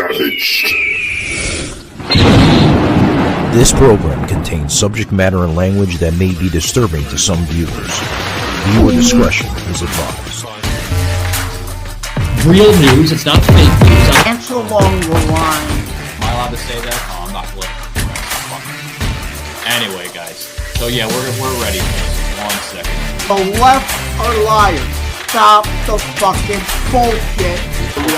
Savaged. This program contains subject matter and language that may be disturbing to some viewers. Viewer discretion is advised. Real news, it's not fake news. Answer along the line. Am I allowed to say that? Oh, I'm not political. Anyway, guys. So yeah, we're ready. 1 second. The left are liars. Stop the fucking bullshit.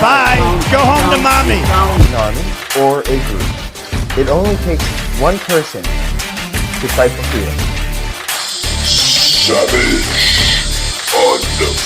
Bye. Go home to mommy. An army or a group. It only takes one person to fight for freedom. Savage Unfiltered.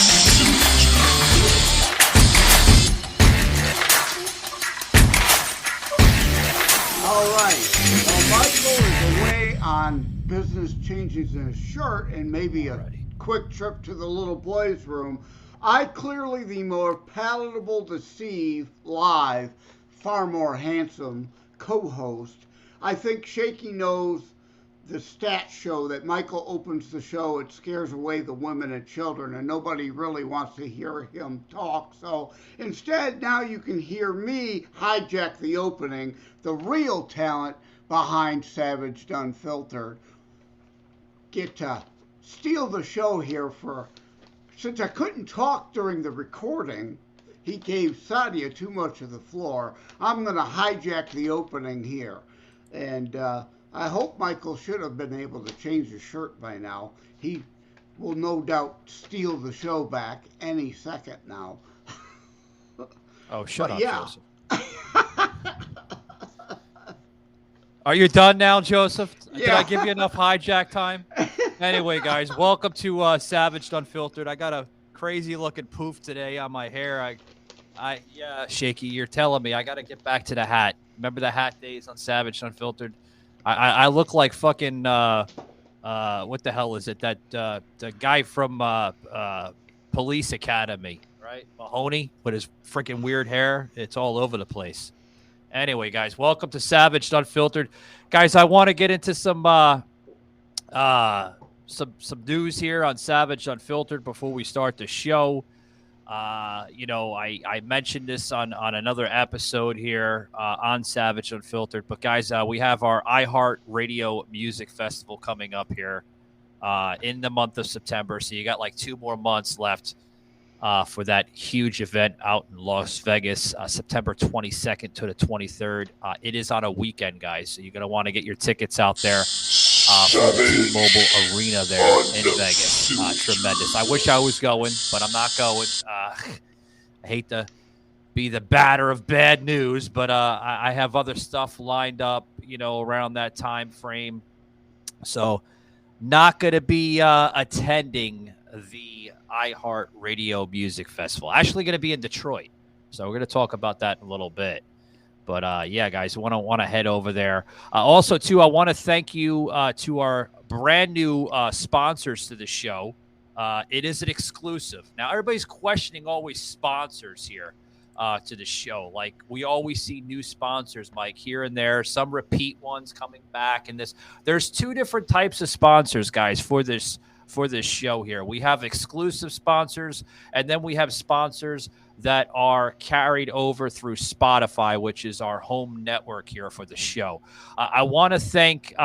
All right. Well, Michael is away on business changes in his shirt and maybe a quick trip to the little boys' room. I clearly the more palatable to see live, far more handsome co-host. I think Shaky knows the stats show that Michael opens the show. It scares away the women and children, and nobody really wants to hear him talk. So instead, now you can hear me hijack the opening, the real talent behind Savage Unfiltered. Get to steal the show here since I couldn't talk during the recording. He gave Sadia too much of the floor. I'm going to hijack the opening here. And I hope Michael should have been able to change his shirt by now. He will no doubt steal the show back any second now. Oh, shut up, yeah. Joseph. Are you done now, Joseph? Yeah. Did I give you enough hijack time? Anyway, guys, welcome to Savage Unfiltered. I got a crazy-looking poof today on my hair. Yeah, Shaky, you're telling me. I got to get back to the hat. Remember the hat days on Savage Unfiltered? I look like fucking, what the hell is it? That the guy from Police Academy, right? Mahoney with his freaking weird hair. It's all over the place. Anyway, guys, welcome to Savage Unfiltered. Guys, I want to get into some news here on Savage Unfiltered before we start the show. I mentioned this on another episode here on Savage Unfiltered. But, guys, we have our iHeart Radio Music Festival coming up here in the month of September. So you got like 2 more months left for that huge event out in Las Vegas, September 22nd to the 23rd. It is on a weekend, guys. So you're going to want to get your tickets out there. For the T-Mobile Arena there in Vegas. Tremendous. I wish I was going, but I'm not going. I hate to be the batter of bad news, but I have other stuff lined up, around that time frame. So not going to be attending the iHeart Radio Music Festival. Actually going to be in Detroit. So we're going to talk about that in a little bit. But, yeah, guys, want to head over there. Also, too, I want to thank you to our brand-new sponsors to the show. It is an exclusive. Now, everybody's questioning always sponsors here to the show. Like, we always see new sponsors, Mike, here and there. Some repeat ones coming back. And there's 2 different types of sponsors, guys, for this show here. We have exclusive sponsors, and then we have sponsors that are carried over through Spotify, which is our home network here for the show. I want to thank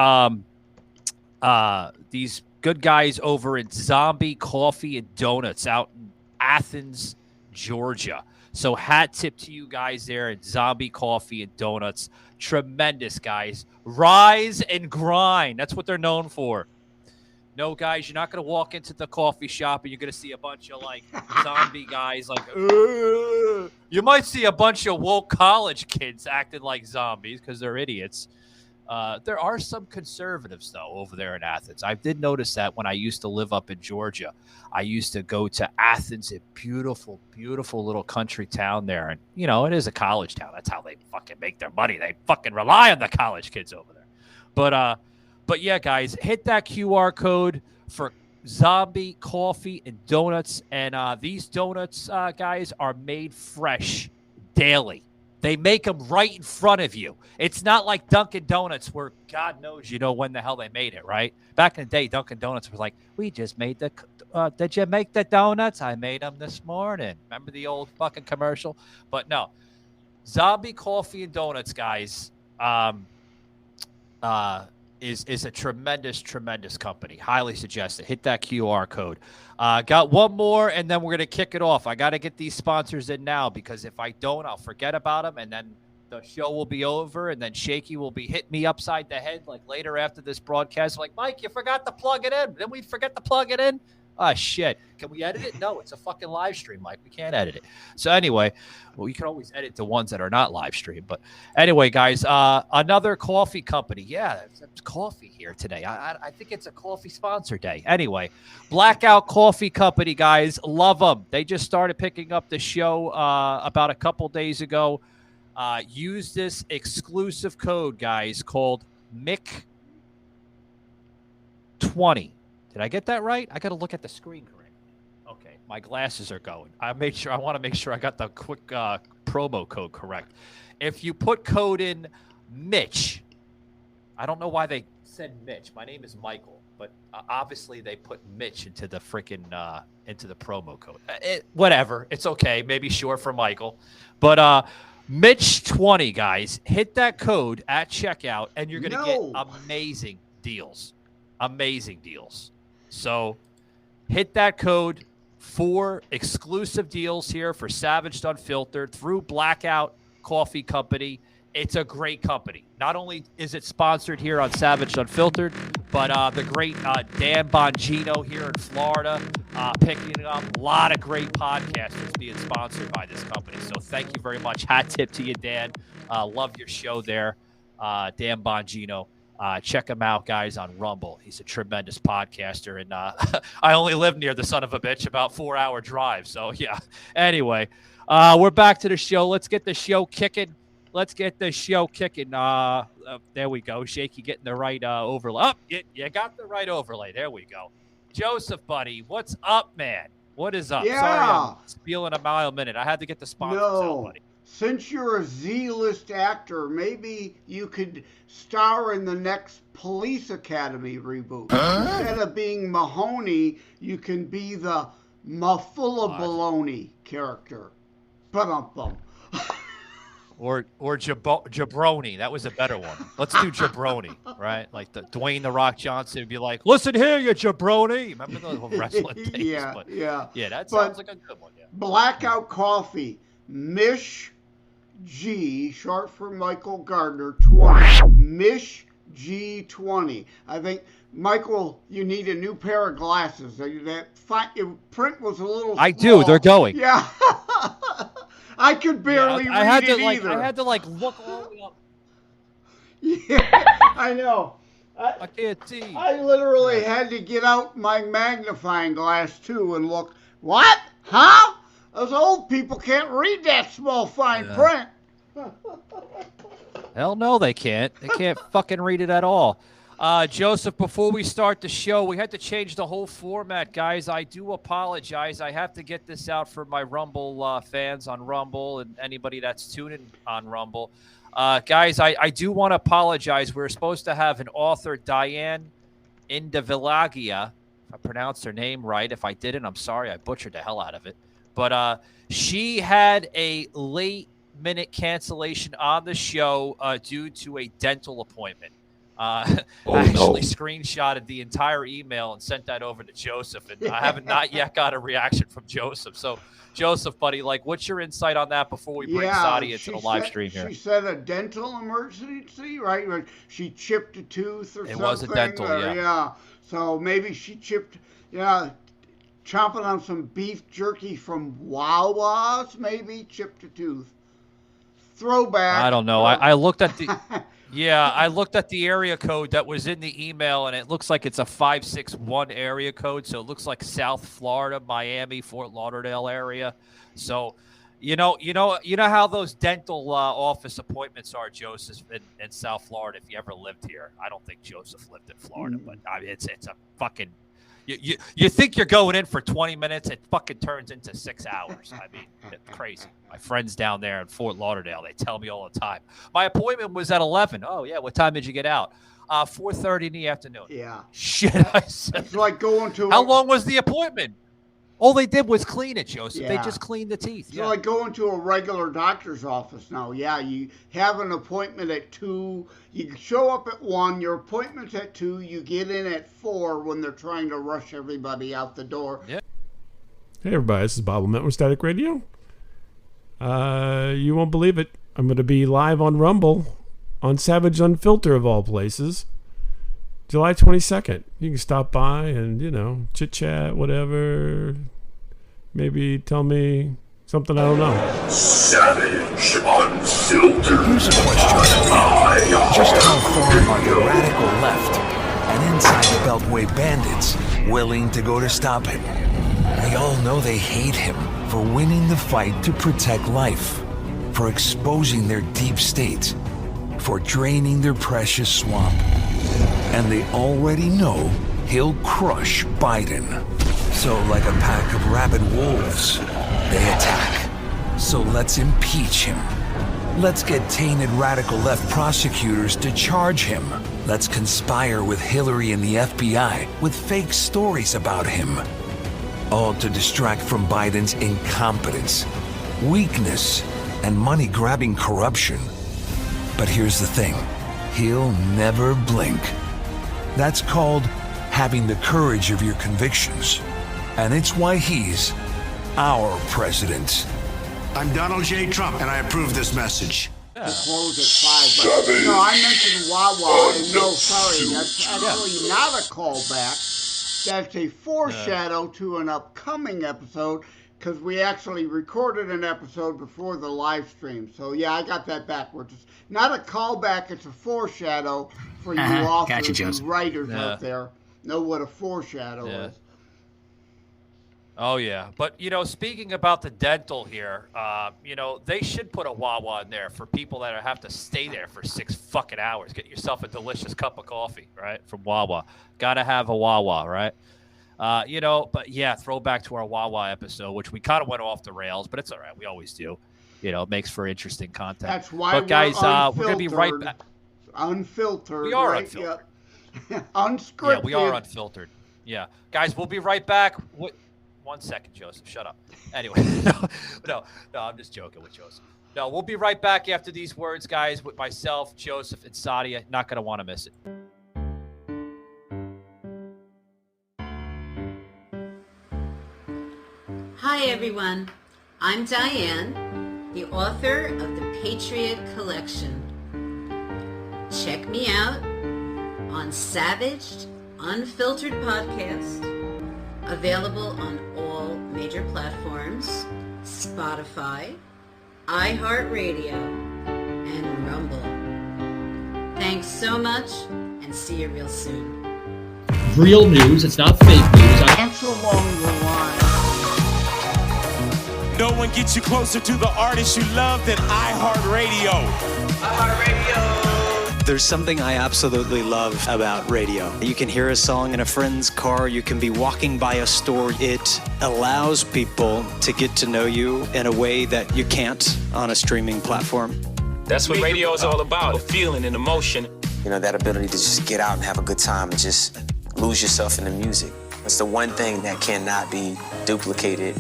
these good guys over at Zombie Coffee and Donuts out in Athens, Georgia. So hat tip to you guys there at Zombie Coffee and Donuts. Tremendous, guys. Rise and grind. That's what they're known for. No, guys, you're not going to walk into the coffee shop and you're going to see a bunch of, zombie guys, You might see a bunch of woke college kids acting like zombies because they're idiots. There are some conservatives, though, over there in Athens. I did notice that when I used to live up in Georgia. I used to go to Athens, a beautiful, beautiful little country town there. And, it is a college town. That's how they fucking make their money. They fucking rely on the college kids over there. But yeah, guys, hit that QR code for Zombie Coffee and Donuts. And these donuts, guys, are made fresh daily. They make them right in front of you. It's not like Dunkin' Donuts where God knows when the hell they made it, right? Back in the day, Dunkin' Donuts was like, we just made did you make the donuts? I made them this morning. Remember the old fucking commercial? But no, Zombie Coffee and Donuts, guys, is a tremendous company. Highly suggested. Hit that QR code. Got one more, and then we're going to kick it off. I got to get these sponsors in now, because if I don't, I'll forget about them, and then the show will be over, and then Shaky will be hitting me upside the head like later after this broadcast. Like, Mike, you forgot to plug it in. Then we forget to plug it in. Ah, shit. Can we edit it? No, it's a fucking live stream, Mike. We can't edit it. So anyway, well, you can always edit the ones that are not live stream. But anyway, guys, another coffee company. Yeah, it's coffee here today. I think it's a coffee sponsor day. Anyway, Blackout Coffee Company, guys. Love them. They just started picking up the show about a couple days ago. Use this exclusive code, guys, called MIC20. Did I get that right? I got to look at the screen correctly. Okay, my glasses are going. I want to make sure I got the quick promo code correct. If you put code in Mitch, I don't know why they said Mitch. My name is Michael, but obviously they put Mitch into the freaking into the promo code. Whatever, it's okay. Maybe short for Michael, but Mitch20, guys, hit that code at checkout, and you're gonna get amazing deals. Amazing deals. So hit that code for exclusive deals here for Savaged Unfiltered through Blackout Coffee Company. It's a great company. Not only is it sponsored here on Savaged Unfiltered, but the great Dan Bongino here in Florida picking up a lot of great podcasters being sponsored by this company. So thank you very much. Hat tip to you, Dan. Love your show there, Dan Bongino. Check him out, guys, on Rumble. He's a tremendous podcaster, and I only live near the son of a bitch, about 4-hour drive. So, yeah. Anyway, we're back to the show. Let's get the show kicking. There we go. Shaky getting the right overlay. Oh, you got the right overlay. There we go. Joseph, buddy, what's up, man? What is up? Yeah. Sorry, I'm spieling a mile a minute. I had to get the sponsors out, buddy. Since you're a Z-list actor, maybe you could star in the next Police Academy reboot. Instead of being Mahoney, you can be the Mafulla Baloney character. Ba-dum-bum. Or Jabroni. That was a better one. Let's do Jabroni, right? Like the Dwayne The Rock Johnson would be like, listen here, you Jabroni. Remember those wrestling things? Yeah. Yeah, that sounds like a good one. Yeah. Blackout Coffee. Mish G, short for Michael Gardner, 20. Mish G20. I think, Michael, you need a new pair of glasses. That print was a little small. I do. They're going. Yeah. I could barely read it either. I had to look all the way up. Yeah, I know. I can't see. I literally had to get out my magnifying glass, too, and look. What? Huh? Those old people can't read that small fine print. Hell no, they can't. They can't fucking read it at all. Joseph, before we start the show, we had to change the whole format, guys. I do apologize. I have to get this out for my Rumble fans on Rumble and anybody that's tuning on Rumble. Guys, I do want to apologize. We were supposed to have an author, Diane Indivilagia, if I pronounced her name right. If I didn't, I'm sorry. I butchered the hell out of it. But she had a late-minute cancellation on the show due to a dental appointment. I actually screenshotted the entire email and sent that over to Joseph, and I haven't not yet got a reaction from Joseph. So, Joseph, buddy, what's your insight on that before we bring Sadia into the live stream here? She said a dental emergency, right? She chipped a tooth or something. It was a dental, yeah. So maybe she chipped, chomping on some beef jerky from Wawa's, maybe chipped a tooth. Throwback. I don't know. I looked at the I looked at the area code that was in the email, and it looks like it's a 561 area code. So it looks like South Florida, Miami, Fort Lauderdale area. So, you know how those dental office appointments are, Joseph, in South Florida. If you ever lived here, I don't think Joseph lived in Florida, but it's a fucking. You think you're going in for 20 minutes, it fucking turns into 6 hours. I mean, it's crazy. My friends down there in Fort Lauderdale, they tell me all the time. My appointment was at 11. Oh, yeah. What time did you get out? 4:30 in the afternoon. Yeah. Shit, I said. It's like going to... How long was the appointment? All they did was clean it, Joseph. They Yeah. just cleaned the teeth. So like going to a regular doctor's office now. Yeah, you have an appointment at 2. You show up at 1. Your appointment's at 2. You get in at 4 when they're trying to rush everybody out the door. Yeah. Hey everybody, this is Bob Ament with Static Radio. You won't believe it. I'm going to be live on Rumble on Savage Unfiltered of all places, July 22nd. You can stop by and, chit chat, whatever. Maybe tell me something I don't know. Savage Unfiltered. Here's a question. Just how far are the radical left and inside the Beltway bandits willing to go to stop him? We all know they hate him for winning the fight to protect life, for exposing their deep state, for draining their precious swamp. And they already know he'll crush Biden. So like a pack of rabid wolves, they attack. So let's impeach him. Let's get tainted radical left prosecutors to charge him. Let's conspire with Hillary and the FBI with fake stories about him. All to distract from Biden's incompetence, weakness, and money-grabbing corruption. But here's the thing, he'll never blink. That's called having the courage of your convictions. And it's why he's our president. I'm Donald J. Trump, and I approve this message. To close at 5. But, I mentioned Wawa, and no, sorry, that's actually not a callback. That's a foreshadow to an upcoming episode, because we actually recorded an episode before the live stream. So, yeah, I got that backwards. It's not a callback, it's a foreshadow for you authors and writers out there. Know what a foreshadow is. Oh, yeah. But, speaking about the dental here, they should put a Wawa in there for people that have to stay there for 6 fucking hours. Get yourself a delicious cup of coffee, right, from Wawa. Got to have a Wawa, right? But, yeah, throwback to our Wawa episode, which we kind of went off the rails, but it's all right. We always do. It makes for interesting content. That's why guys, we're going to be right back. Unfiltered. We are right? unfiltered. Yep. Unscripted. Yeah, we are unfiltered. Yeah. Guys, we'll be right back. 1 second, Joseph. Shut up. Anyway, no, I'm just joking with Joseph. No, we'll be right back after these words, guys, with myself, Joseph, and Sadia. Not going to want to miss it. Hi, everyone. I'm Diane, the author of the Patriot Collection. Check me out on Savage Unfiltered Podcast, available on all major platforms, Spotify, iHeartRadio, and Rumble. Thanks so much, and see you real soon. Real news, it's not fake news. That's along the line. No one gets you closer to the artist you love than iHeartRadio. iHeartRadio. There's something I absolutely love about radio. You can hear a song in a friend's car. You can be walking by a store. It allows people to get to know you in a way that you can't on a streaming platform. That's what radio is all about, a feeling and emotion. That ability to just get out and have a good time and just lose yourself in the music. It's the one thing that cannot be duplicated.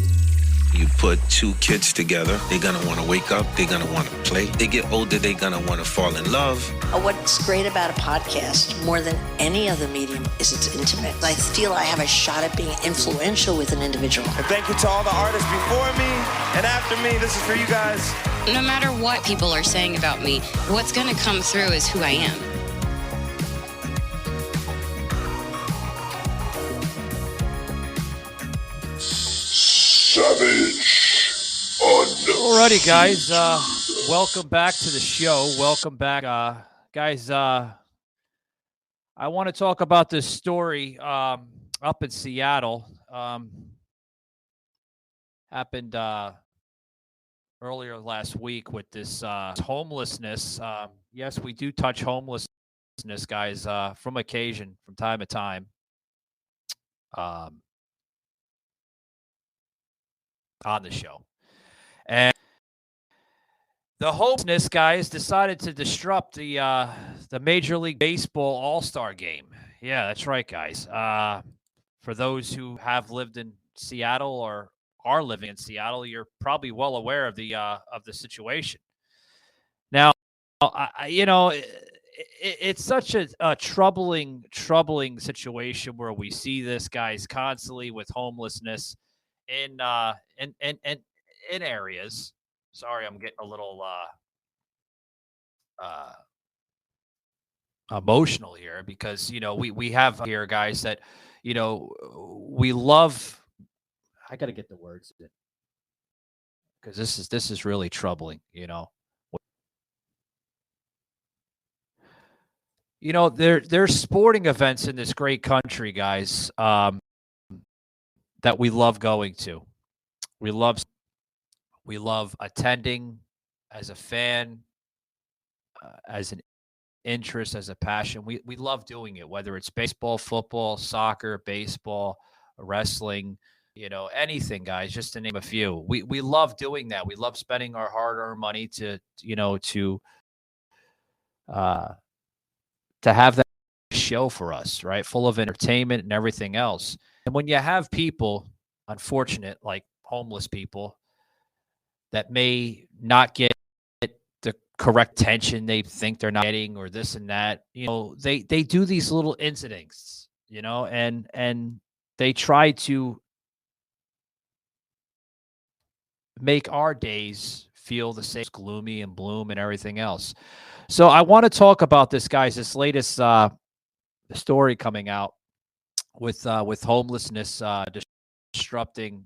You put 2 kids together, they're gonna wanna wake up, they're gonna wanna play. They get older, they're gonna wanna fall in love. What's great about a podcast, more than any other medium, is it's intimate. I feel I have a shot at being influential with an individual. And thank you to all the artists before me and after me. This is for you guys. No matter what people are saying about me, what's gonna come through is who I am. Savage Alrighty, guys. Welcome back to the show. Welcome back, guys. I want to talk about this story up in Seattle. Happened earlier last week with this homelessness. Yes, we do touch homelessness, guys, from occasion, from time to time. On the show. And the homelessness guys decided to disrupt the Major League Baseball All Star game. Yeah, that's right, guys. For those who have lived in Seattle or are living in Seattle, you're probably well aware of the situation. Now, it's such a troubling situation where we see this, guys, constantly with homelessness in areas. Sorry, I'm getting a little emotional here because we have here guys that we love. I got to get the words in because this is really troubling. There's sporting events in this great country, guys, that we love going to. We love attending as a fan, as an interest, as a passion. We love doing it, whether it's baseball, football, soccer, baseball, wrestling, anything, guys, just to name a few. We love doing that. We love spending our hard-earned money to have that show for us, right? Full of entertainment and everything else. And when you have people, unfortunate, like homeless people, that may not get the correct attention they think they're not getting, or this and that, they do these little incidents, and they try to make our days feel the same, gloomy and bloom and everything else. So I want to talk about this, guys, this latest story coming out with homelessness disrupting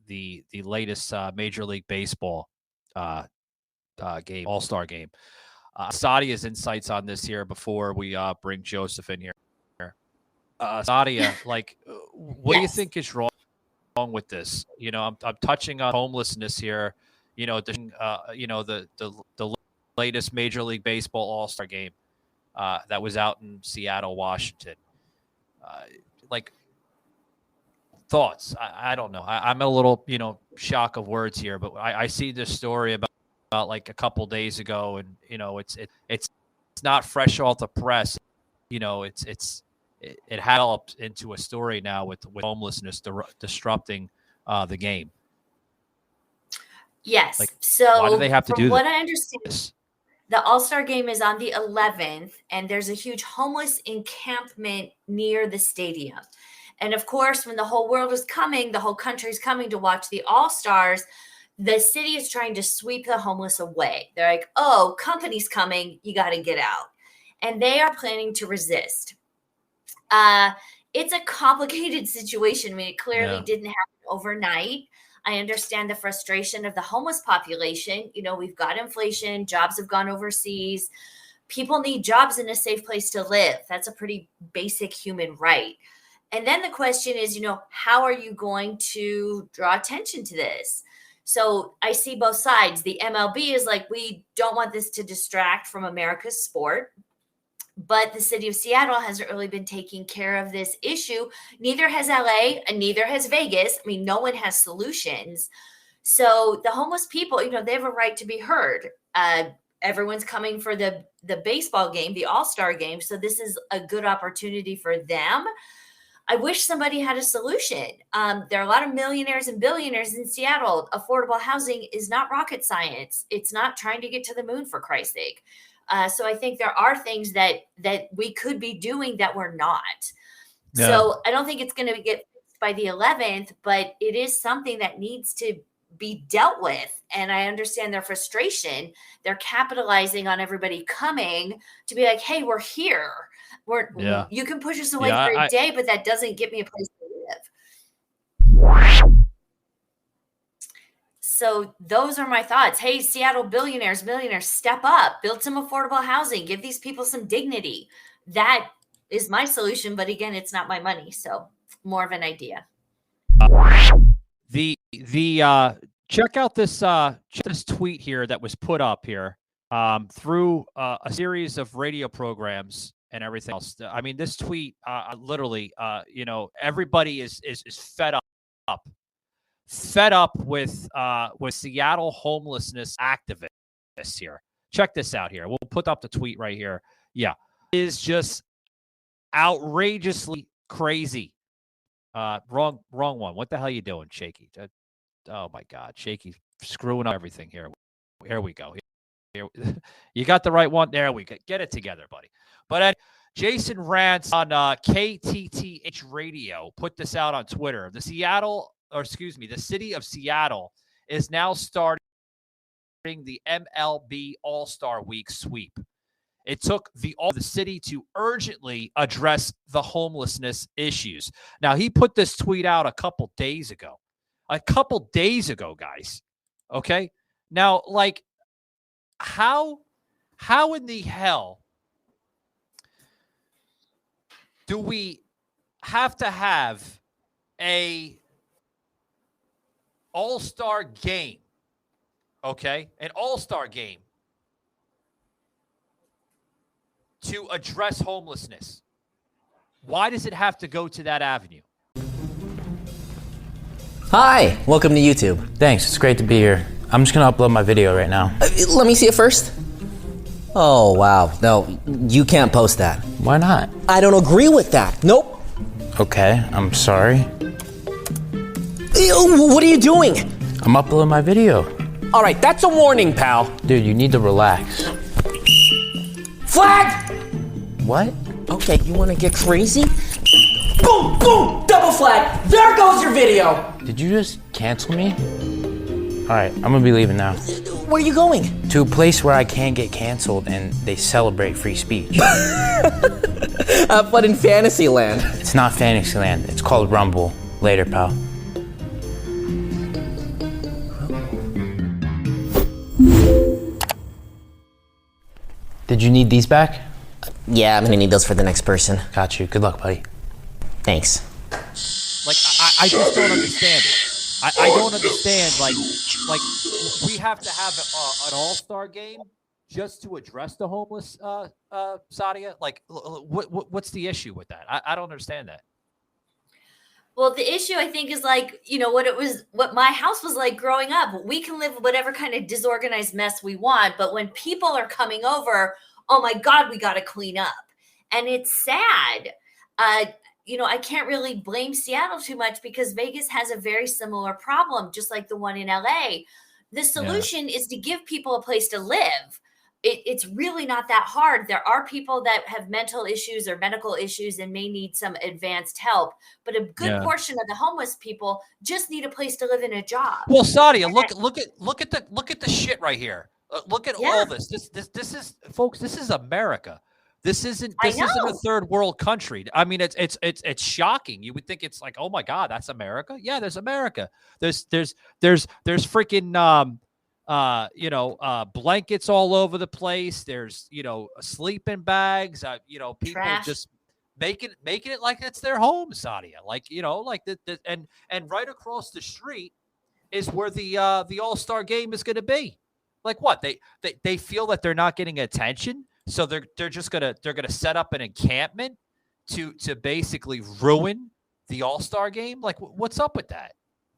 the latest Major League Baseball game, All Star game. Sadia's insights on this here before we bring Joseph in here. Sadia, what do you think is wrong with this? I'm touching on homelessness here. The latest Major League Baseball All Star game that was out in Seattle, Washington. Thoughts? I don't know. I'm a little, shock of words here, but I see this story about like a couple days ago, and it's not fresh off the press. It had developed into a story now with homelessness disrupting the game. Yes. Why do they have to do what this? I understand, the All-Star game is on the 11th, and there's a huge homeless encampment near the stadium. And of course, when the whole world is coming, the whole country is coming to watch the All-Stars, the city is trying to sweep the homeless away. They're like, oh, company's coming, you got to get out. And they are planning to resist. It's a complicated situation. I mean, it clearly didn't happen overnight. I understand the frustration of the homeless population. We've got inflation, jobs have gone overseas. People need jobs in a safe place to live. That's a pretty basic human right. And then the question is, how are you going to draw attention to this? So I see both sides. The MLB is like, we don't want this to distract from America's sport. But the city of Seattle hasn't really been taking care of this issue. Neither has LA and neither has Vegas. I mean, no one has solutions. So the homeless people, they have a right to be heard. Everyone's coming for the baseball game, the All-Star game. So this is a good opportunity for them. I wish somebody had a solution. There are a lot of millionaires and billionaires in Seattle. Affordable housing is not rocket science. It's not trying to get to the moon, for Christ's sake. So I think there are things that we could be doing that we're not. Yeah. So I don't think it's going to get fixed by the 11th, but it is something that needs to be dealt with. And I understand their frustration. They're capitalizing on everybody coming to be like, hey, we're here. You can push us away for a day, but that doesn't get me a place to live. So those are my thoughts. Hey, Seattle billionaires, millionaires, step up, build some affordable housing, give these people some dignity. That is my solution. But again, it's not my money. So more of an idea. Check out this tweet here that was put up here through a series of radio programs and everything else. I mean, this tweet literally, everybody is fed up with Seattle homelessness activists here. Check this out here. We'll put up the tweet right here. Yeah, it is just outrageously crazy. Wrong one. What the hell are you doing, Shaky? Oh my God, Shaky screwing up everything here. Here we go. Here, you got the right one. There we go. Get it together, buddy. But Jason Rantz on KTTH Radio put this out on Twitter. The city of Seattle is now starting the MLB All Star Week sweep. It took the city to urgently address the homelessness issues. Now, he put this tweet out a couple days ago, guys. Okay. Now, like, how in the hell do we have to have a all-star game? Okay. An all-star game to address homelessness. Why does it have to go to that avenue? Hi, welcome to YouTube. Thanks, it's great to be here. I'm just gonna upload my video right now. Let me see it first. Oh, wow. No, you can't post that. Why not? I don't agree with that. Nope. Okay, I'm sorry. What are you doing? I'm uploading my video. All right, that's a warning, pal. Dude, you need to relax. Flag! What? Okay, you want to get crazy? Boom, boom, double flag. There goes your video. Did you just cancel me? All right, I'm gonna be leaving now. Where are you going? To a place where I can't get canceled and they celebrate free speech. Have fun in Fantasyland. It's not Fantasyland. It's called Rumble. Later, pal. Did you need these back? Yeah, I'm gonna need those for the next person. Got you. Good luck, buddy. Thanks. Like, I just don't understand it. I don't understand, like we have to have an all-star game just to address the homeless, Sadia? Like, what's the issue with that? I don't understand that. Well, the issue, I think, is like, what my house was like growing up. We can live whatever kind of disorganized mess we want, but when people are coming over, oh my God, we got to clean up. And it's sad. I can't really blame Seattle too much because Vegas has a very similar problem, just like the one in LA. The solution is to give people a place to live. It's really not that hard. There are people that have mental issues or medical issues and may need some advanced help, but a good portion of the homeless people just need a place to live and a job. Well, Sadia, look at the shit right here. Look at all this. This is, folks. This is America. This isn't a third world country. I mean, it's shocking. You would think it's like, oh my God, that's America. Yeah, there's America. There's freaking blankets all over the place. There's sleeping bags. People Trash. Just making it like it's their home, Sadia. Like and right across the street is where the All-Star game is going to be. Like what? They feel that they're not getting attention. So they're just gonna set up an encampment to basically ruin the All-Star game. Like, what's up with that?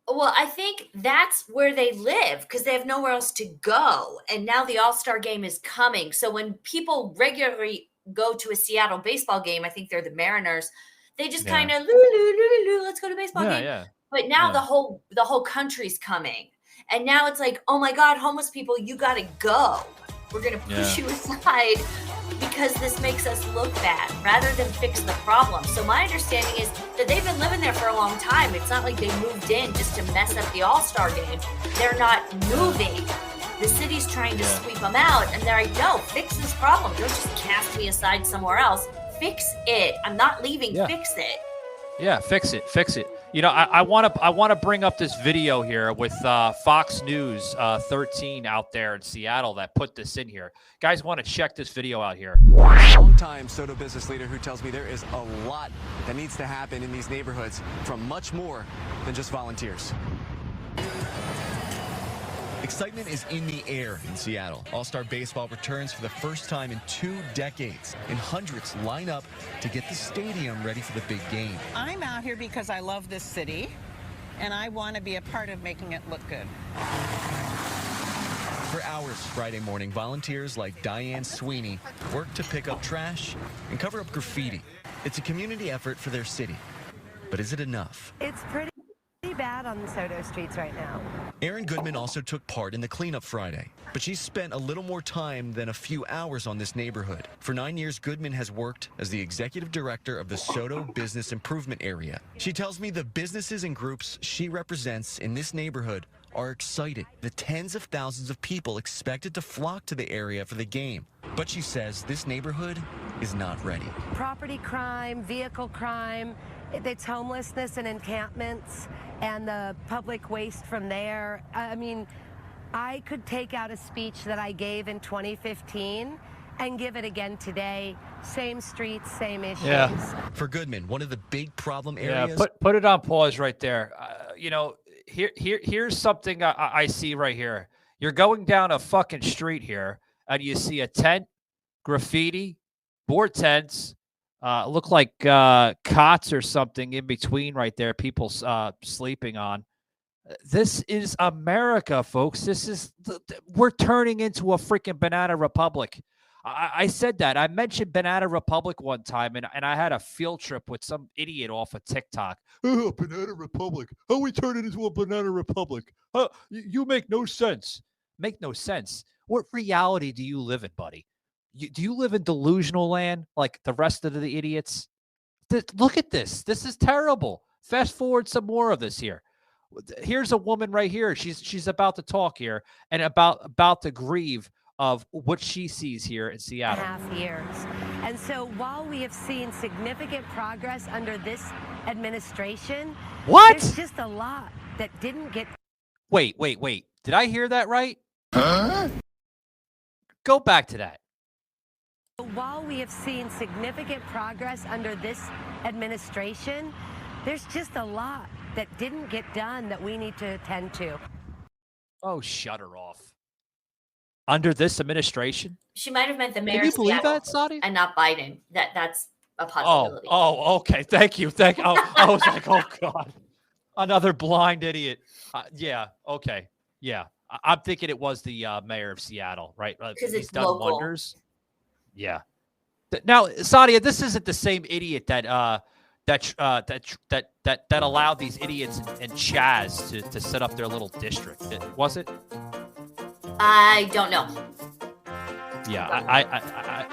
Well, I think that's where they live because they have nowhere else to go. And now the All-Star game is coming. So when people regularly go to a Seattle baseball game, I think they're the Mariners, they just kind of let's go to a baseball game. Yeah. But now the whole country's coming. And now it's like, oh my God, homeless people, you gotta go. We're going to push you aside because this makes us look bad rather than fix the problem. So my understanding is that they've been living there for a long time. It's not like they moved in just to mess up the All-Star game. They're not moving. The city's trying to sweep them out. And they're like, no, fix this problem. Don't just cast me aside somewhere else. Fix it. I'm not leaving. Yeah. Fix it. Yeah, fix it. Fix it. I want to bring up this video here with Fox News 13 out there in Seattle that put this in here. Guys, want to check this video out here. Longtime Soto business leader who tells me there is a lot that needs to happen in these neighborhoods from much more than just volunteers. Excitement is in the air in Seattle. All-Star Baseball returns for the first time in 2 decades, and hundreds line up to get the stadium ready for the big game. I'm out here because I love this city, and I want to be a part of making it look good. For hours Friday morning, volunteers like Diane Sweeney work to pick up trash and cover up graffiti. It's a community effort for their city. But is it enough? It's pretty bad on the Soto streets right now. Erin Goodman also took part in the cleanup Friday, but she spent a little more time than a few hours on this neighborhood. For 9 years, Goodman has worked as the executive director of the Soto Business Improvement Area. She tells me the businesses and groups she represents in this neighborhood are excited. The tens of thousands of people expected to flock to the area for the game. But she says this neighborhood is not ready. Property crime, vehicle crime, it's homelessness and encampments and the public waste from there. I mean, I could take out a speech that I gave in 2015 and give it again today. Same streets, same issues. Yeah. For Goodman, one of the big problem areas. Yeah, put it on pause right there. Here's something I see right here. You're going down a fucking street here, and you see a tent, graffiti, board tents, look like cots or something in between right there, people sleeping on. This is America, folks. This is we're turning into a freaking banana republic. I said that. I mentioned Banana Republic one time, and I had a field trip with some idiot off of TikTok. Oh, Banana Republic. How we turn it into a Banana Republic? You make no sense. Make no sense. What reality do you live in, buddy? Do you live in delusional land like the rest of the idiots? Look at this. This is terrible. Fast forward some more of this here. Here's a woman right here. She's about to talk here and about to grieve of what she sees here in Seattle. Half years. And so while we have seen significant progress under this administration, there's just a lot that didn't get. Wait. Did I hear that right? Huh? Go back to that. While we have seen significant progress under this administration, there's just a lot that didn't get done that we need to attend to. Oh, shut her off. Under this administration? She might have meant the mayor. Can you believe that, Sadia? And not Biden. That's a possibility. Oh, okay. Thank you. I was like, oh God, another blind idiot. Yeah. Okay. Yeah. I'm thinking it was the mayor of Seattle, right? Because He's it's done local. wonders. Yeah. Now, Sadia, this isn't the same idiot that allowed these idiots and Chaz to set up their little district. Was it? I don't know. Yeah,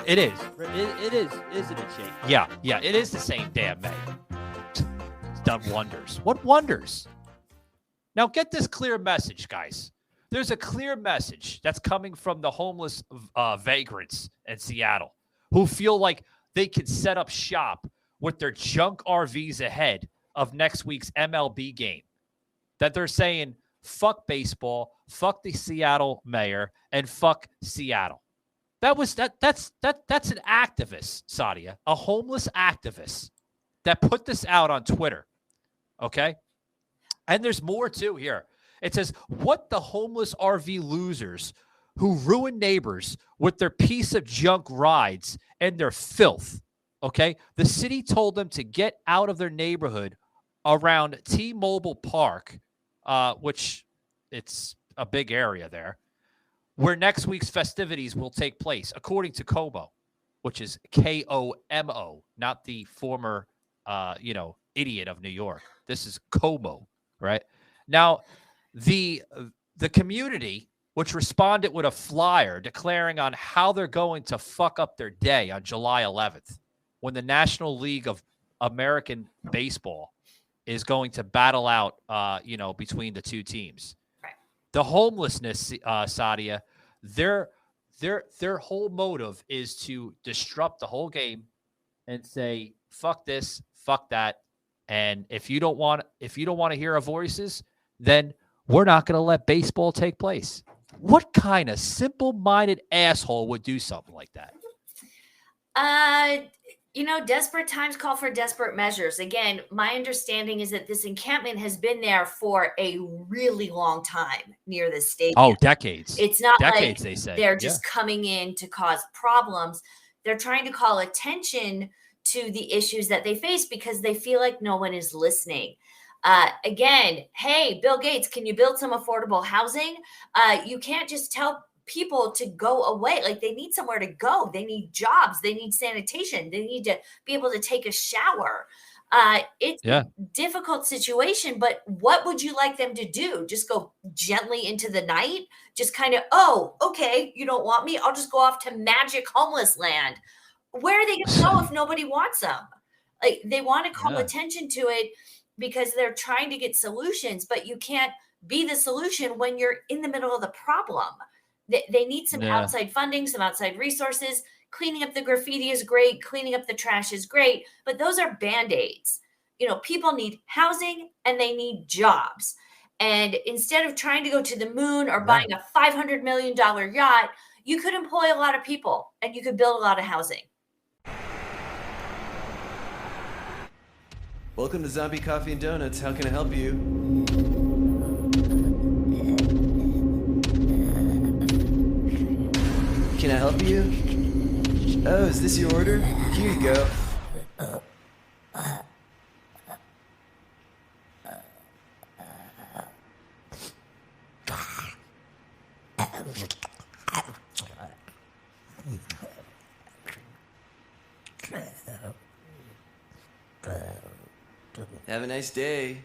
it is. It is, isn't it, Jake? Yeah, it is the same damn mayor. It's done wonders. What wonders? Now get this clear message, guys. There's a clear message that's coming from the homeless vagrants in Seattle who feel like they can set up shop with their junk RVs ahead of next week's MLB game. That they're saying, fuck baseball, fuck the Seattle mayor, and fuck Seattle. That's an activist, Sadia, a homeless activist that put this out on Twitter. Okay? And there's more too here. It says, what the homeless RV losers who ruin neighbors with their piece of junk rides and their filth. Okay? The city told them to get out of their neighborhood around T-Mobile Park, which it's a big area there, where next week's festivities will take place, according to Como, which is Komo, not the former, idiot of New York. This is Como, right? Now, the community, which responded with a flyer declaring on how they're going to fuck up their day on July 11th, when the National League of American Baseball is going to battle out, between the two teams. Right. The homelessness, Sadia, their whole motive is to disrupt the whole game and say, fuck this, fuck that. And if you don't want to hear our voices, then we're not going to let baseball take place. What kind of simple-minded asshole would do something like that? Desperate times call for desperate measures. Again, my understanding is that this encampment has been there for a really long time near the stadium. Oh, decades. It's not decades, like they say. They're just coming in to cause problems. They're trying to call attention to the issues that they face because they feel like no one is listening. Again, hey, Bill Gates, can you build some affordable housing? You can't just tell people to go away. Like, they need somewhere to go. They need jobs. They need sanitation. They need to be able to take a shower. It's a difficult situation, but what would you like them to do? Just go gently into the night? Just kind of, oh, okay, you don't want me? I'll just go off to magic homeless land. Where are they going to go if nobody wants them? Like, they want to call attention to it because they're trying to get solutions, but you can't be the solution when you're in the middle of the problem. They need some outside funding, some outside resources. Cleaning up the graffiti is great. Cleaning up the trash is great, but those are Band-Aids. You know, people need housing and they need jobs. And instead of trying to go to the moon or buying a $500 million yacht, you could employ a lot of people and you could build a lot of housing. Welcome to Zombie Coffee and Donuts. How can I help you? Can I help you? Oh, is this your order? Here you go. Have a nice day.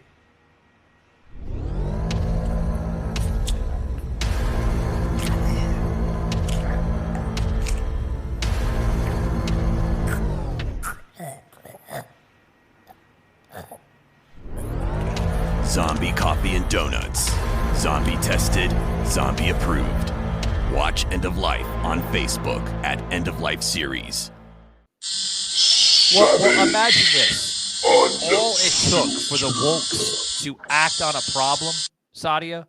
Zombie Coffee and Donuts. Zombie tested, zombie approved. Watch End of Life on Facebook at End of Life Series. Well, imagine this. All it took for the Wokes to act on a problem, Sadia,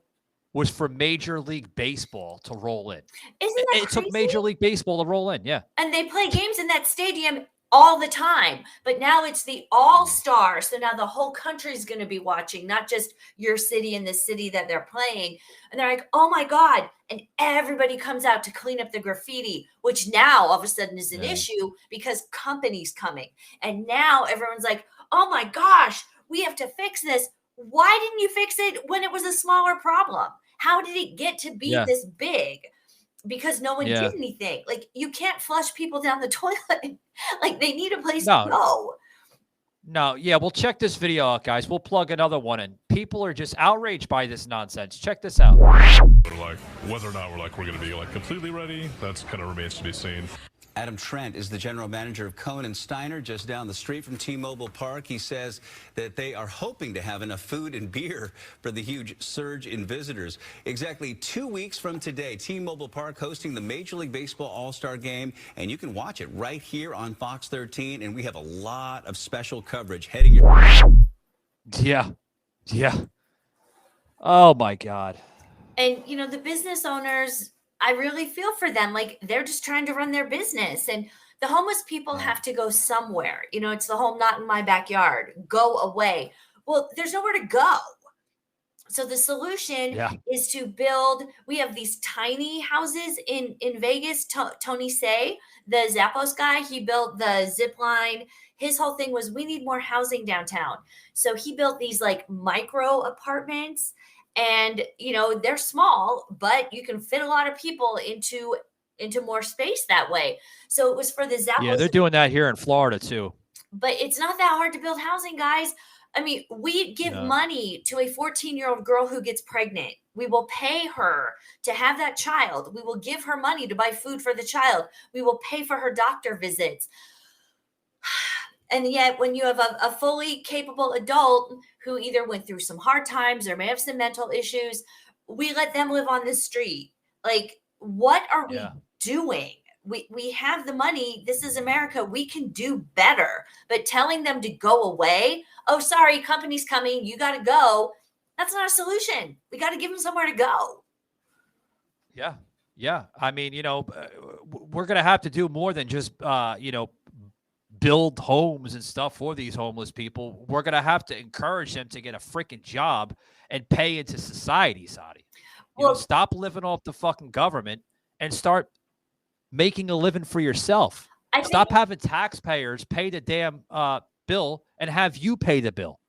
was for Major League Baseball to roll in. Isn't that It took Major League Baseball to roll in, yeah. And they play games in that stadium all the time. But now it's the All Star. So now the whole country is going to be watching, not just your city and the city that they're playing. And they're like, oh my God. And everybody comes out to clean up the graffiti, which now all of a sudden is an issue because companies coming. And now everyone's like, oh my gosh, we have to fix this. Why didn't you fix it when it was a smaller problem? How did it get to be this big? Because no one did anything. Like, you can't flush people down the toilet. Like, they need a place to go. No, yeah, we'll check this video out, guys. We'll plug another one in. People are just outraged by this nonsense. Check this out. Like, whether or not we're going to be like completely ready, that's kind of remains to be seen. Adam Trent is the general manager of Cohen & Steiner, just down the street from T-Mobile Park. He says that they are hoping to have enough food and beer for the huge surge in visitors. Exactly 2 weeks from today, T-Mobile Park hosting the Major League Baseball All Star Game, and you can watch it right here on Fox 13, and we have a lot of special coverage heading your... Yeah. Oh, my God. And, you know, the business owners, I really feel for them. Like, they're just trying to run their business. And the homeless people have to go somewhere. You know, it's the whole not in my backyard, go away. Well, there's nowhere to go. So the solution is to build, we have these tiny houses in Vegas. Tony Say, the Zappos guy, he built the zip line. His whole thing was, we need more housing downtown. So he built these like micro apartments. And, you know, they're small, but you can fit a lot of people into more space that way. So it was for the Zappos. Yeah, they're doing that here in Florida, too. But it's not that hard to build housing, guys. I mean, we give money to a 14-year-old girl who gets pregnant. We will pay her to have that child. We will give her money to buy food for the child. We will pay for her doctor visits. And yet when you have a fully capable adult who either went through some hard times or may have some mental issues, we let them live on the street. Like, what are we doing? We have the money. This is America. We can do better. But telling them to go away, oh, sorry, company's coming, you got to go. That's not a solution. We got to give them somewhere to go. Yeah. I mean, you know, we're going to have to do more than just, you know, build homes and stuff for these homeless people. We're going to have to encourage them to get a freaking job and pay into society, Sadia. You know, stop living off the fucking government and start making a living for yourself. Stop having taxpayers pay the damn bill and have you pay the bill.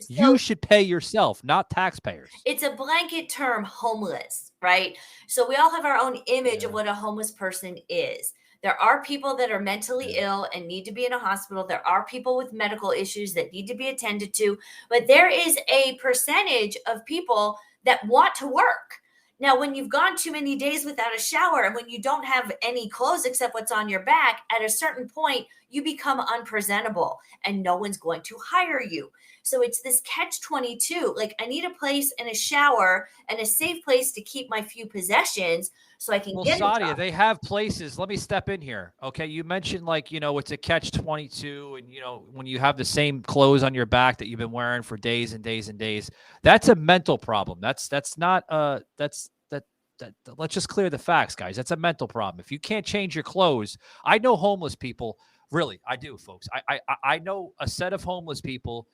So, you should pay yourself, not taxpayers. It's a blanket term, homeless, right? So we all have our own image of what a homeless person is. There are people that are mentally ill and need to be in a hospital. There are people with medical issues that need to be attended to. But there is a percentage of people that want to work. Now, when you've gone too many days without a shower and when you don't have any clothes except what's on your back, at a certain point, you become unpresentable and no one's going to hire you. So it's this catch-22. Like, I need a place and a shower and a safe place to keep my few possessions so I can get a Sadia, job. they have places. Let me step in here. Okay. You mentioned, like, it's a catch-22, and, when you have the same clothes on your back that you've been wearing for days and days and days, that's a mental problem. Let's just clear the facts, guys. That's a mental problem. If you can't change your clothes, I know homeless people. Really, I do, folks. I know a set of homeless people,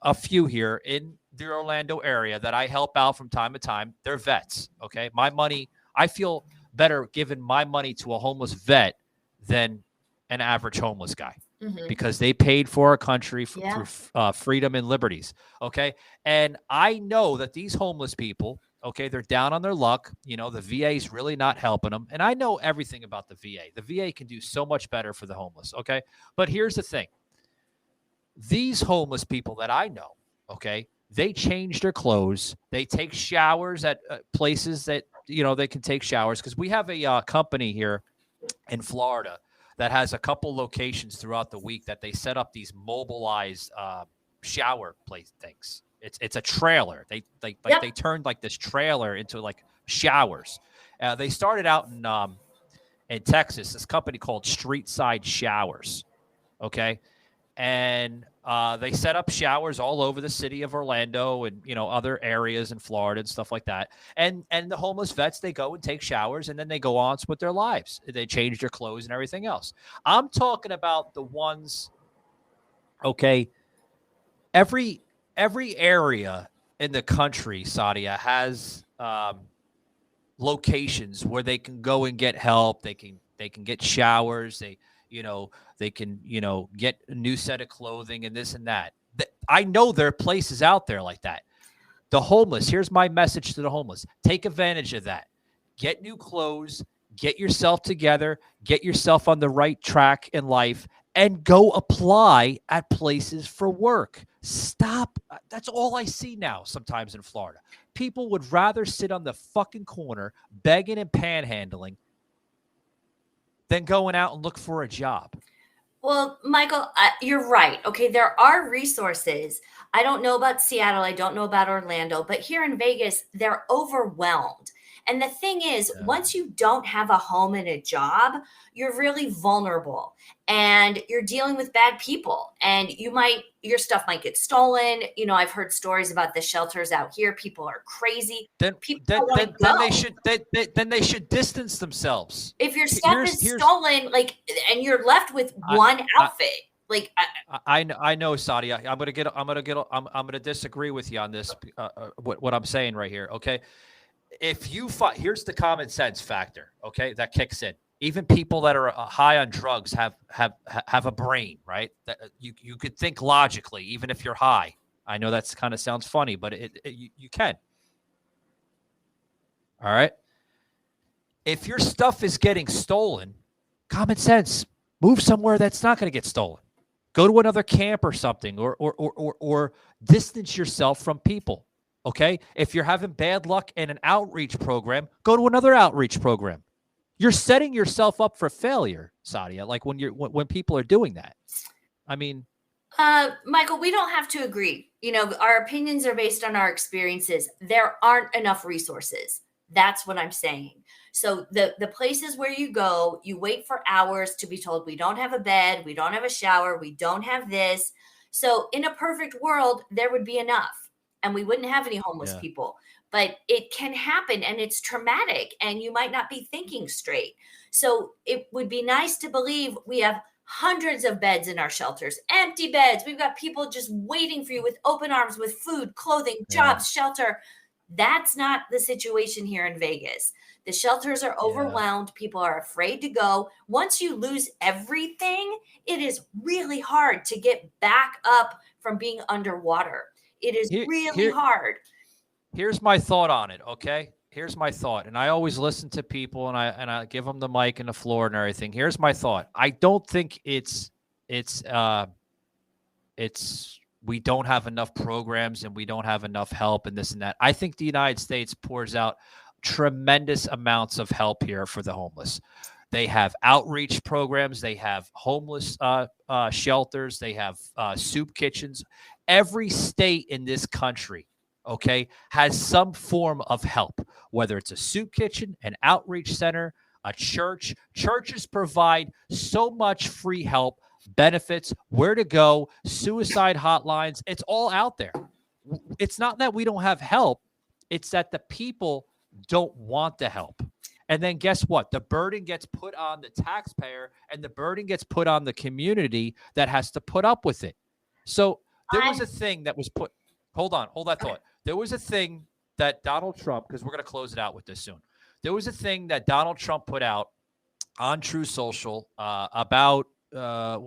a few here in the Orlando area that I help out from time to time. They're vets. Okay. My money, I feel better giving my money to a homeless vet than an average homeless guy, because they paid for our country through freedom and liberties. Okay. And I know that these homeless people, okay, they're down on their luck. The VA is really not helping them. And I know everything about the VA. The VA can do so much better for the homeless. Okay. But here's the thing. These homeless people that I know, okay, they change their clothes. They take showers at places that, they can take showers. Because we have a company here in Florida that has a couple locations throughout the week that they set up these mobilized shower place things. It's a trailer. They turned like this trailer into like showers. They started out in Texas, this company called Street Side Showers. Okay. And they set up showers all over the city of Orlando and, other areas in Florida and stuff like that. And the homeless vets, they go and take showers, and then they go on with their lives. They change their clothes and everything else. I'm talking about the ones, okay, every area in the country, Sadia, has locations where they can go and get help. They can get showers. They can, get a new set of clothing and this and that. I know there are places out there like that. The homeless, here's my message to the homeless. Take advantage of that. Get new clothes, get yourself together, get yourself on the right track in life, and go apply at places for work. Stop. That's all I see now sometimes in Florida. People would rather sit on the fucking corner begging and panhandling than going out and look for a job. Well, Michael, you're right. Okay, there are resources. I don't know about Seattle. I don't know about Orlando. But here in Vegas, they're overwhelmed. And the thing is, once you don't have a home and a job, you're really vulnerable and you're dealing with bad people, and your stuff might get stolen. I've heard stories about the shelters out here. People are crazy. Then they should distance themselves. If your stuff is stolen, and you're left with one outfit. I know, Sadia. I'm gonna disagree with you on this. What I'm saying right here, okay? If you here's the common sense factor, okay, that kicks in. Even people that are high on drugs have a brain, right? That you could think logically, even if you're high. I know that's kind of sounds funny, but you can. All right. If your stuff is getting stolen, common sense, move somewhere that's not going to get stolen. Go to another camp or something, or distance yourself from people. Okay. If you're having bad luck in an outreach program, go to another outreach program. You're setting yourself up for failure, Sadia. Like when people are doing that. I mean, Michael, we don't have to agree. Our opinions are based on our experiences. There aren't enough resources. That's what I'm saying. So the places where you go, you wait for hours to be told, we don't have a bed, we don't have a shower, we don't have this. So in a perfect world, there would be enough. And we wouldn't have any homeless people, but it can happen, and it's traumatic, and you might not be thinking straight. So it would be nice to believe we have hundreds of beds in our shelters, empty beds. We've got people just waiting for you with open arms, with food, clothing, jobs, shelter. That's not the situation here in Vegas. The shelters are overwhelmed. People are afraid to go. Once you lose everything, it is really hard to get back up from being underwater. It is really hard. Here's my thought on it, okay? here's my thought, and I always listen to people, and I give them the mic and the floor and everything. Here's my thought. I don't think it's we don't have enough programs and we don't have enough help and this and that. I think the United States pours out tremendous amounts of help here for the homeless. They have outreach programs. They have homeless shelters. They have soup kitchens. Every state in this country, okay, has some form of help, whether it's a soup kitchen, an outreach center, a church. Churches provide so much free help, benefits, where to go, suicide hotlines. It's all out there. It's not that we don't have help. It's that the people don't want the help. And then guess what? The burden gets put on the taxpayer, and the burden gets put on the community that has to put up with it. So there was a thing that was put. Hold that thought. There was a thing that Donald Trump, because we're going to close it out with this soon. There was a thing that Donald Trump put out on True Social about a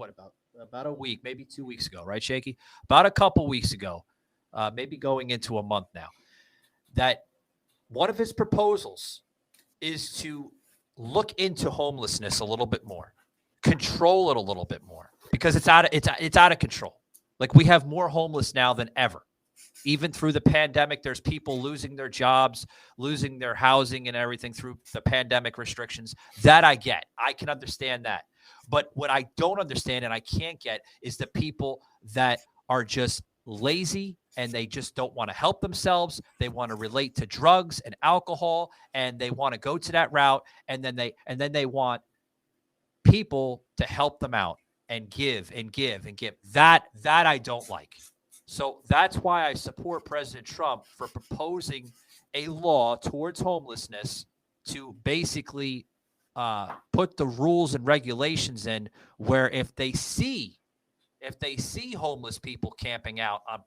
week, maybe 2 weeks ago, right, Shaky? About a couple weeks ago, maybe going into a month now, that one of his proposals is to look into homelessness a little bit more, control it a little bit more, because it's out of control. Like, we have more homeless now than ever. Even through the pandemic, there's people losing their jobs, losing their housing and everything through the pandemic restrictions. That I get. I can understand that. But what I don't understand and I can't get is the people that are just lazy and they just don't want to help themselves. They want to relate to drugs and alcohol, and they want to go to that route, and then they want people to help them out and give and give and give. That I don't like. So that's why I support President Trump for proposing a law towards homelessness to basically put the rules and regulations in where if they see homeless people camping out on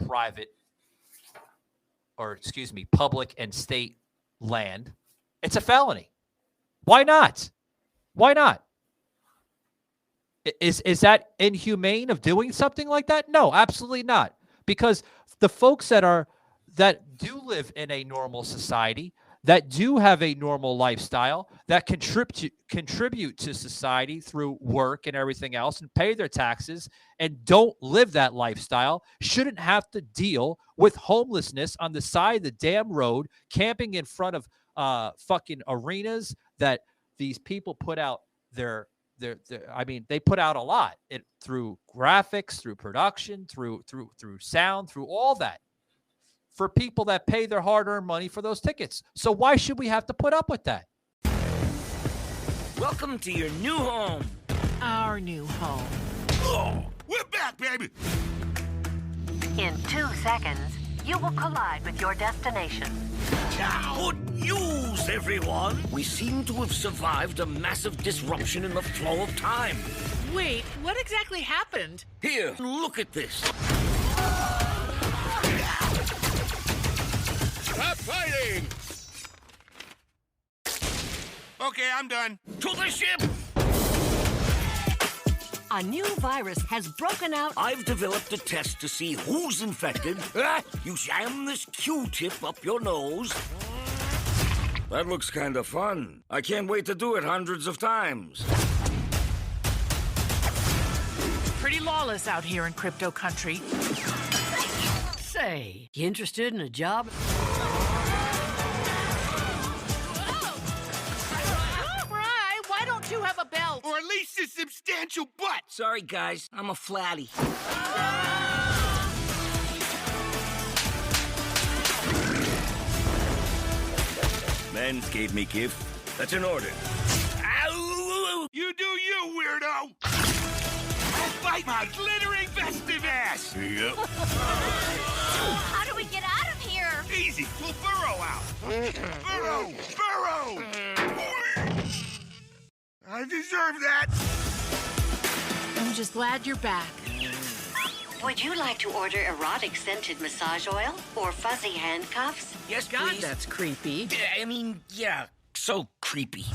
public and state land, it's a felony. Why not? Why not? Is that inhumane of doing something like that? No, absolutely not. Because the folks that do live in a normal society, that do have a normal lifestyle, that contribute to society through work and everything else and pay their taxes and don't live that lifestyle, shouldn't have to deal with homelessness on the side of the damn road, camping in front of fucking arenas that these people put out they put out a lot through graphics, through production, through sound, through all that, for people that pay their hard-earned money for those tickets. So why should we have to put up with that? Welcome to your new home. Our new home. Oh, we're back, baby. In 2 seconds, you will collide with your destination. Good news, everyone. We seem to have survived a massive disruption in the flow of time. Wait, what exactly happened? Here, look at this. Stop fighting! Okay, I'm done. To the ship! A new virus has broken out. I've developed a test to see who's infected. You jam this Q-tip up your nose. That looks kind of fun. I can't wait to do it hundreds of times. Pretty lawless out here in crypto country. Say, you interested in a job? Why don't you have a belt? Or at least a substantial butt! Sorry, guys. I'm a flatty. Manscaped me, gift. That's an order. Ow! You do you, weirdo! I'll bite my glittering festive ass! Yep. How do we get out of here? Easy, we'll burrow out! Burrow! Burrow! I deserve that! I'm just glad you're back. Would you like to order erotic scented massage oil or fuzzy handcuffs? Yes, God, please. that's creepy. I mean, yeah, so creepy.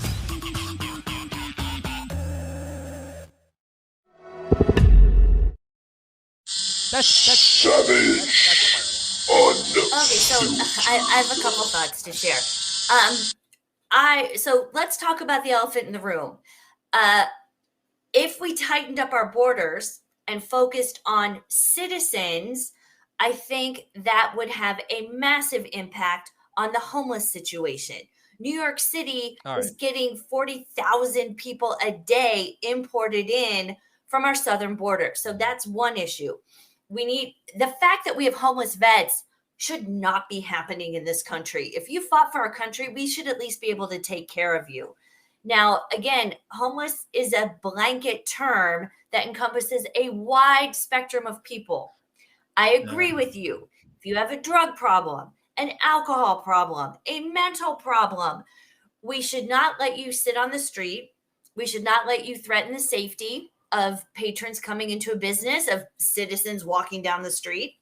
That's savage. Okay, so I have a couple thoughts to share. So let's talk about the elephant in the room. If we tightened up our borders and focused on citizens, I think that would have a massive impact on the homeless situation. New York City is getting 40,000 people a day imported in from our southern border. So that's one issue. We need the fact that we have homeless vets should not be happening in this country. If you fought for our country, we should at least be able to take care of you. Now, again, homeless is a blanket term that encompasses a wide spectrum of people. I agree with you. If you have a drug problem, an alcohol problem, a mental problem, we should not let you sit on the street. We should not let you threaten the safety of patrons coming into a business, of citizens walking down the street.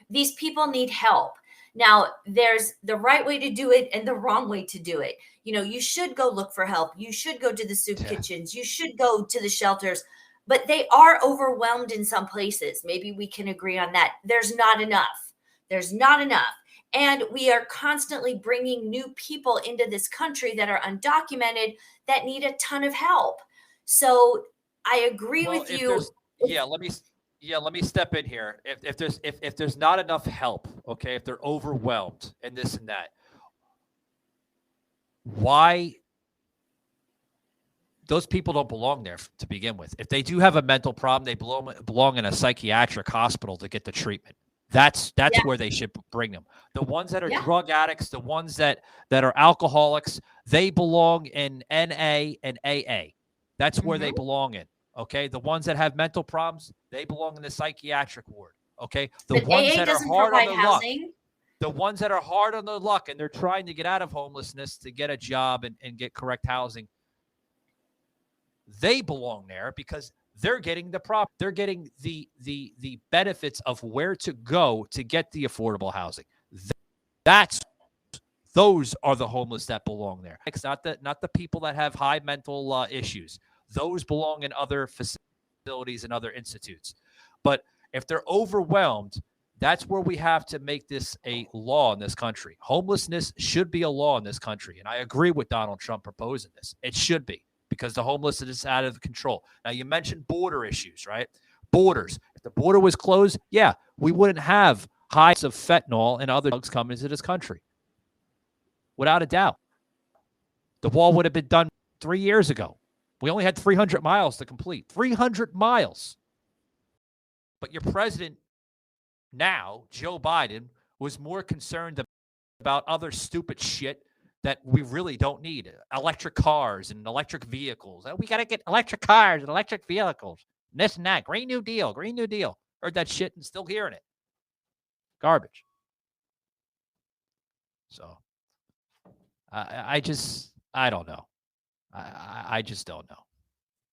These people need help. Now, there's the right way to do it and the wrong way to do it. You know, you should go look for help. You should go to the soup kitchens. You should go to the shelters. But they are overwhelmed in some places. Maybe we can agree on that. There's not enough. There's not enough. And we are constantly bringing new people into this country that are undocumented that need a ton of help. So I agree with you. Let me step in here. If there's not enough help, okay, if they're overwhelmed and this and that, why those people don't belong there to begin with? If they do have a mental problem, they belong in a psychiatric hospital to get the treatment. That's where they should bring them. The ones that are drug addicts, the ones that are alcoholics, they belong in NA and AA. That's where they belong in. Okay, the ones that have mental problems, they belong in the psychiatric ward. Okay, the ones that are hard on their luck, the ones that are hard on their luck, and they're trying to get out of homelessness to get a job and get correct housing, they belong there because they're getting they're getting the benefits of where to go to get the affordable housing. Those are the homeless that belong there. It's not the people that have high mental issues. Those belong in other facilities and other institutes. But if they're overwhelmed, that's where we have to make this a law in this country. Homelessness should be a law in this country. And I agree with Donald Trump proposing this. It should be, because the homelessness is out of control. Now, you mentioned border issues, right? Borders. If the border was closed, we wouldn't have highs of fentanyl and other drugs coming into this country. Without a doubt. The wall would have been done 3 years ago. We only had 300 miles to complete. 300 miles. But your president now, Joe Biden, was more concerned about other stupid shit that we really don't need. Electric cars and electric vehicles. We got to get electric cars and electric vehicles. And this and that. Green New Deal. Green New Deal. Heard that shit and still hearing it. Garbage. So, I don't know. I just don't know.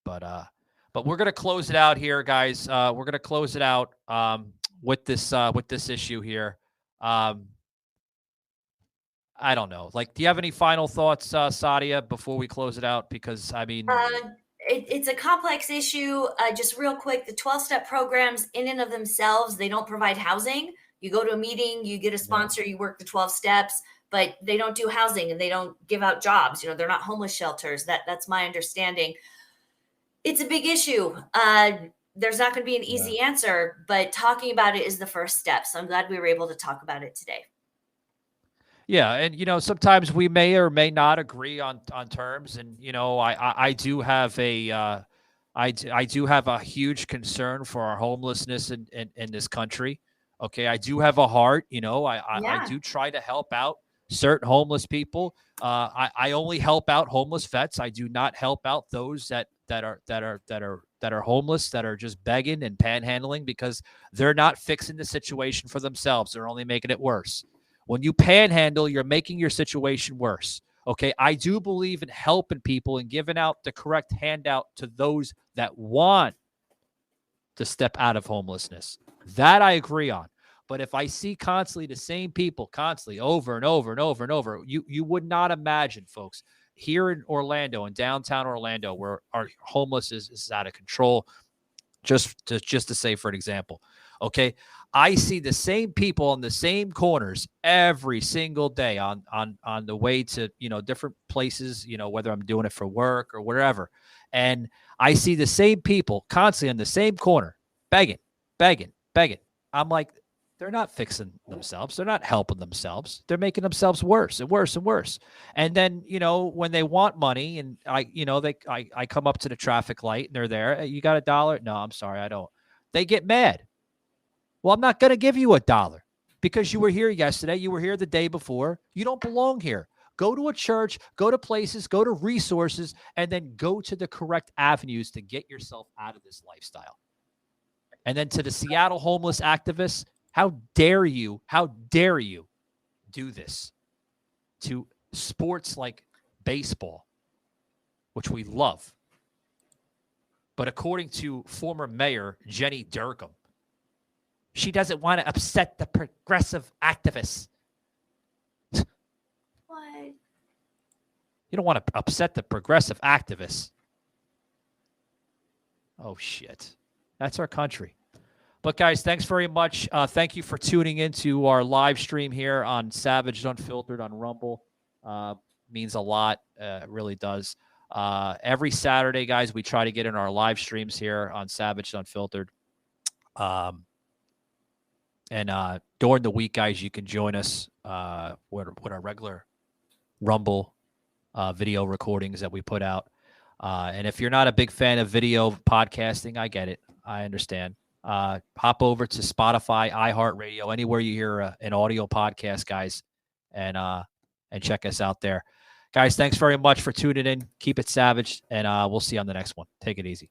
But we're going to close it out here, guys. We're going to close it out with this issue here. I don't know. Like, do you have any final thoughts, Sadia, before we close it out? Because, I mean... It's a complex issue. Just real quick, the 12-step programs in and of themselves, they don't provide housing. You go to a meeting, you get a sponsor, you work the 12 steps, but they don't do housing and they don't give out jobs. You know, they're not homeless shelters. That's my understanding. It's a big issue. There's not going to be an easy answer, but talking about it is the first step. So I'm glad we were able to talk about it today. Yeah, and sometimes we may or may not agree on terms, and I do have a I do have a huge concern for our homelessness in this country. Okay, I do have a heart. I do try to help out certain homeless people. I only help out homeless vets. I do not help out those that are homeless, that are just begging and panhandling, because they're not fixing the situation for themselves. They're only making it worse. When you panhandle, you're making your situation worse. Okay, I do believe in helping people and giving out the correct handout to those that want to step out of homelessness. That I agree on. But if I see constantly the same people, constantly over and over and over and over, you would not imagine, folks, here in Orlando, in downtown Orlando, where our homelessness is out of control. Just to say, for an example, okay, I see the same people on the same corners every single day on the way to, different places, whether I'm doing it for work or wherever. And I see the same people constantly on the same corner, begging. I'm like, they're not fixing themselves. They're not helping themselves. They're making themselves worse and worse and worse. And then, when they want money and I come up to the traffic light and they're there, "Hey, you got $1? No, I'm sorry, I don't." They get mad. Well, I'm not going to give you $1 because you were here yesterday. You were here the day before. You don't belong here. Go to a church, go to places, go to resources, and then go to the correct avenues to get yourself out of this lifestyle. And then to the Seattle homeless activists, how dare you do this to sports like baseball, which we love. But according to former mayor Jenny Durkham, she doesn't want to upset the progressive activists. What? You don't want to upset the progressive activists. Oh, shit. That's our country. But, guys, thanks very much. Thank you for tuning into our live stream here on Savage Unfiltered on Rumble. Means a lot. It really does. Every Saturday, guys, we try to get in our live streams here on Savage Unfiltered. And during the week, guys, you can join us with our regular Rumble video recordings that we put out. And if you're not a big fan of video podcasting, I get it. I understand. Hop over to Spotify, iHeartRadio, anywhere you hear an audio podcast, guys, and check us out there. Guys, thanks very much for tuning in. Keep it savage, and we'll see you on the next one. Take it easy.